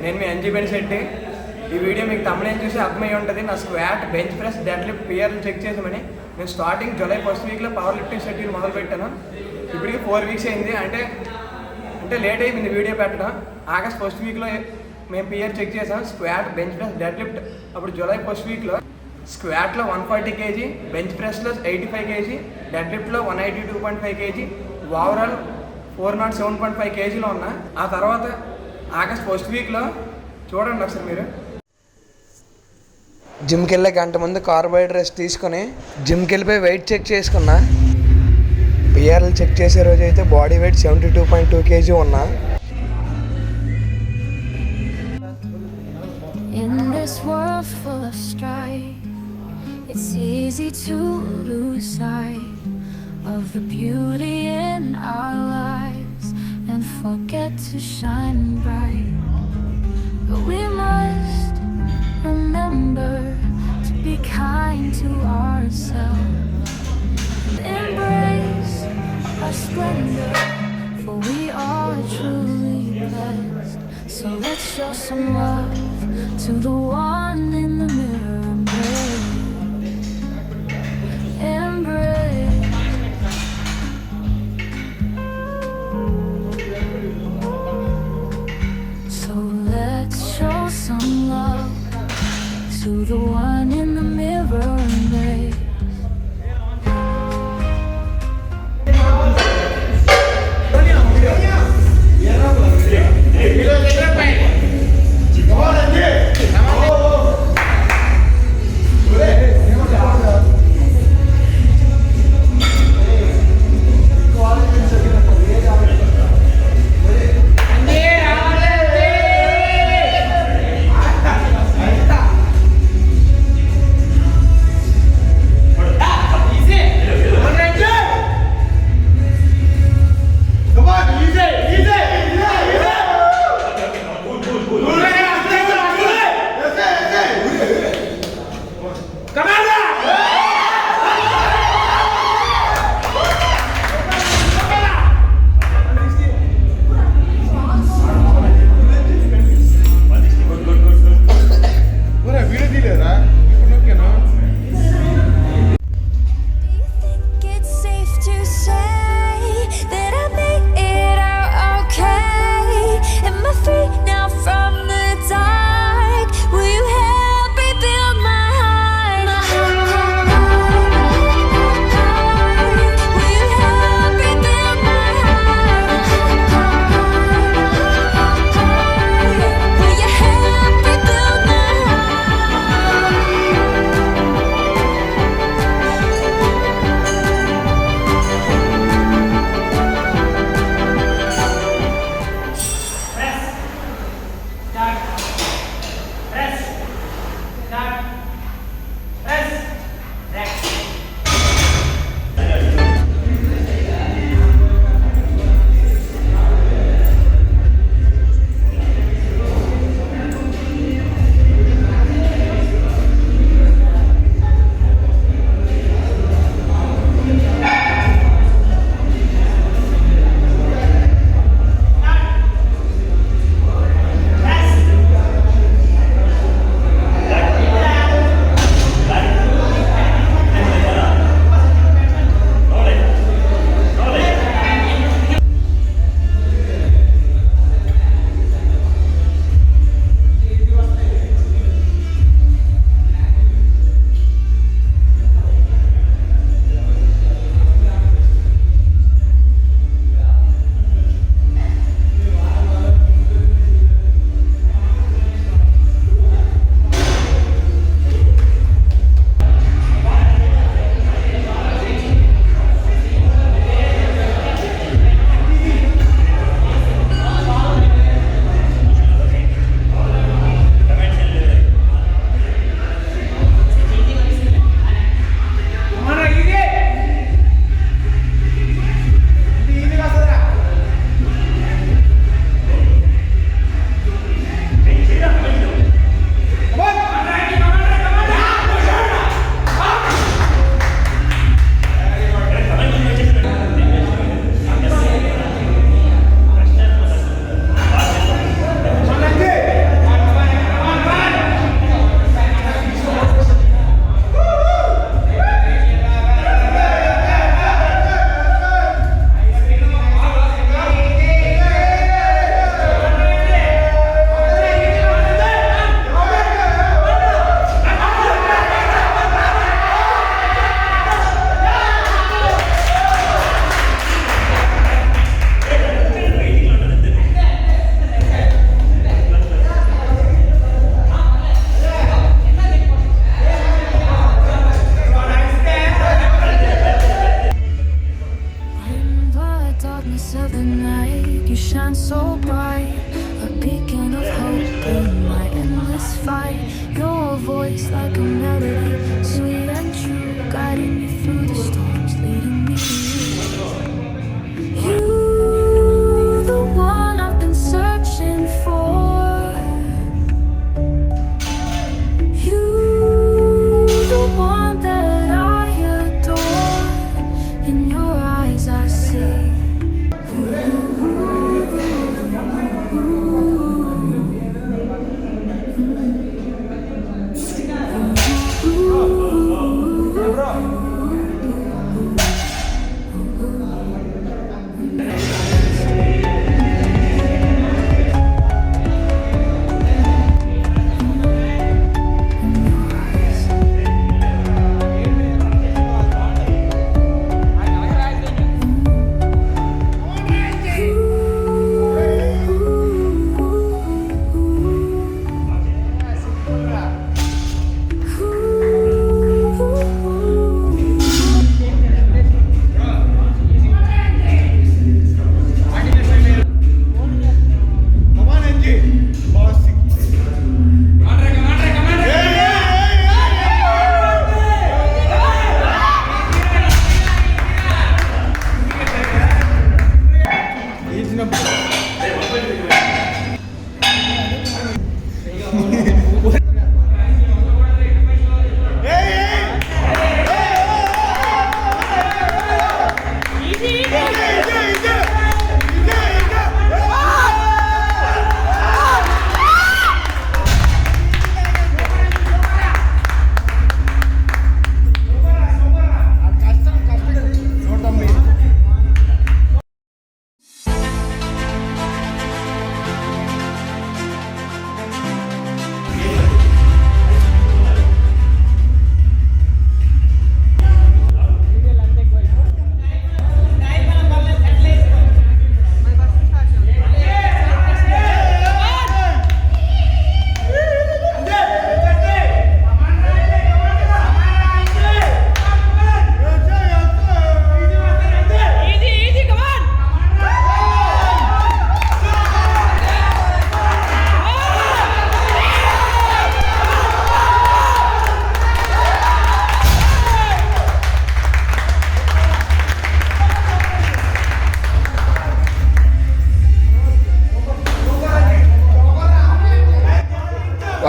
నేను మీ ఎన్జీ బెనిశెట్టి. ఈ వీడియో మీకు తమిళం చూసి అర్థమై ఉంటుంది. నా squat, bench press, deadlift, పియర్లు చెక్ చేసామని. నేను స్టార్టింగ్ జూలై ఫస్ట్ వీక్లో పవర్ లిఫ్టింగ్ షెడ్యూల్ మొదలు పెట్టాను. ఇప్పటికి 4 వీక్స్ అయింది. అంటే లేట్ అయిపోయింది వీడియో పెట్టడం. ఆగస్ట్ ఫస్ట్ వీక్లో మేము పియర్ చెక్ చేసాం. Squat, bench press, deadlift అప్పుడు జూలై ఫస్ట్ వీక్లో స్క్వాట్లో 140 kg, బెంచ్ ప్రెస్లో 85 kg, డెడ్ లిఫ్ట్లో 182.5 kg, ఓవరాల్ 407.5 kgలో ఉన్నా. ఆ తర్వాత ఆగస్ట్ ఫస్ట్ వీక్లో చూడండి ఒకసారి మీరు. జిమ్కి వెళ్ళే గంట ముందు కార్బోహైడ్రేట్స్ తీసుకొని జిమ్కి వెళ్ళిపోయి వెయిట్ చెక్ చేసుకున్నా. పిఆర్ఎల్ చెక్ చేసే రోజు అయితే బాడీ వెయిట్ 72.2 kg ఉన్నా. In this world full of strife, it's easy to lose sight of the beauty in our lives and forget to shine bright. But we must remember to be kind to ourselves and embrace our splendor, for we are truly blessed. So let's show some love to the one in the mirror. Embrace. So let's show some love to the one in the mirror. Embrace. darkness of the night, you shine so bright, a beacon of hope in my endless fight. Your voice like a melody, sweet and true, guiding me through the storms, leading me to you. You, the one I've been searching for. You, the one that I adore. In your eyes I see.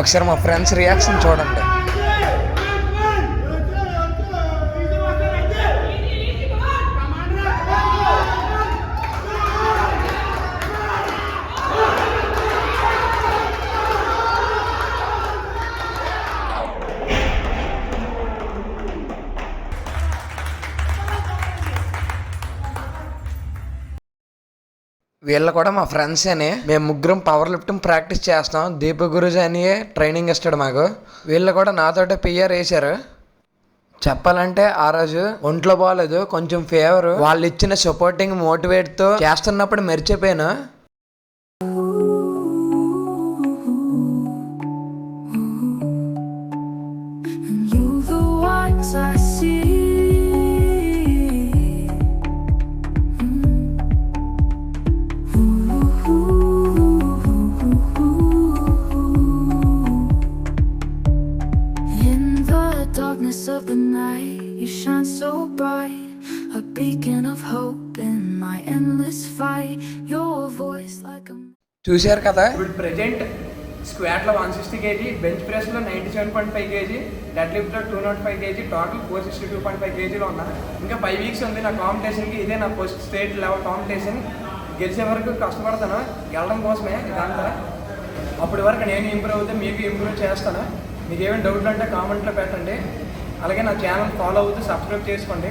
ఒకసారి మా friends reaction చూడండి. వీళ్ళు కూడా మా friends అని. మేము ముగ్గురం power lifting practice చేస్తాం. దీపక్ గురూజీ అని ట్రైనింగ్ ఇస్తాడు మాకు. వీళ్ళు కూడా నాతోటే పిఆర్ వేశారు. చెప్పాలంటే ఆ రోజు ఒంట్లో బాగాలేదు, కొంచెం ఫీవర్. వాళ్ళు ఇచ్చిన సపోర్టింగ్ మోటివేట్తో చేస్తున్నప్పుడు మర్చిపోయాను. Of the night, you shine so bright, a beacon of hope in my endless fight. Your voice like a... చూశారు కదా. ఇప్పుడు ప్రెజెంట్ స్క్వాట్లో 160 kg, బెంచ్ ప్రెస్లో 97.5 kg, డెడ్ లిఫ్ట్లో 205 kg, టోటల్ 462.5 kgలో ఉన్నా. ఇంకా 5 weeks ఉంది నా కాంపిటీషన్కి. ఇదే నా ఫస్ట్ స్టేట్ లెవెల్ కాంపిటీషన్. గెలిచే వరకు కష్టపడతాను, గెలడం కోసమే ఇదంతా. అప్పటి వరకు నేను ఇంప్రూవ్ అవుతే మీకు ఇంప్రూవ్ చేస్తాను. మీకు ఏమైనా డౌట్లు అంటే కామెంట్లో పెట్టండి. అలాగే నా ఛానల్ ఫాలో అవుతూ సబ్స్క్రైబ్ చేసుకోండి.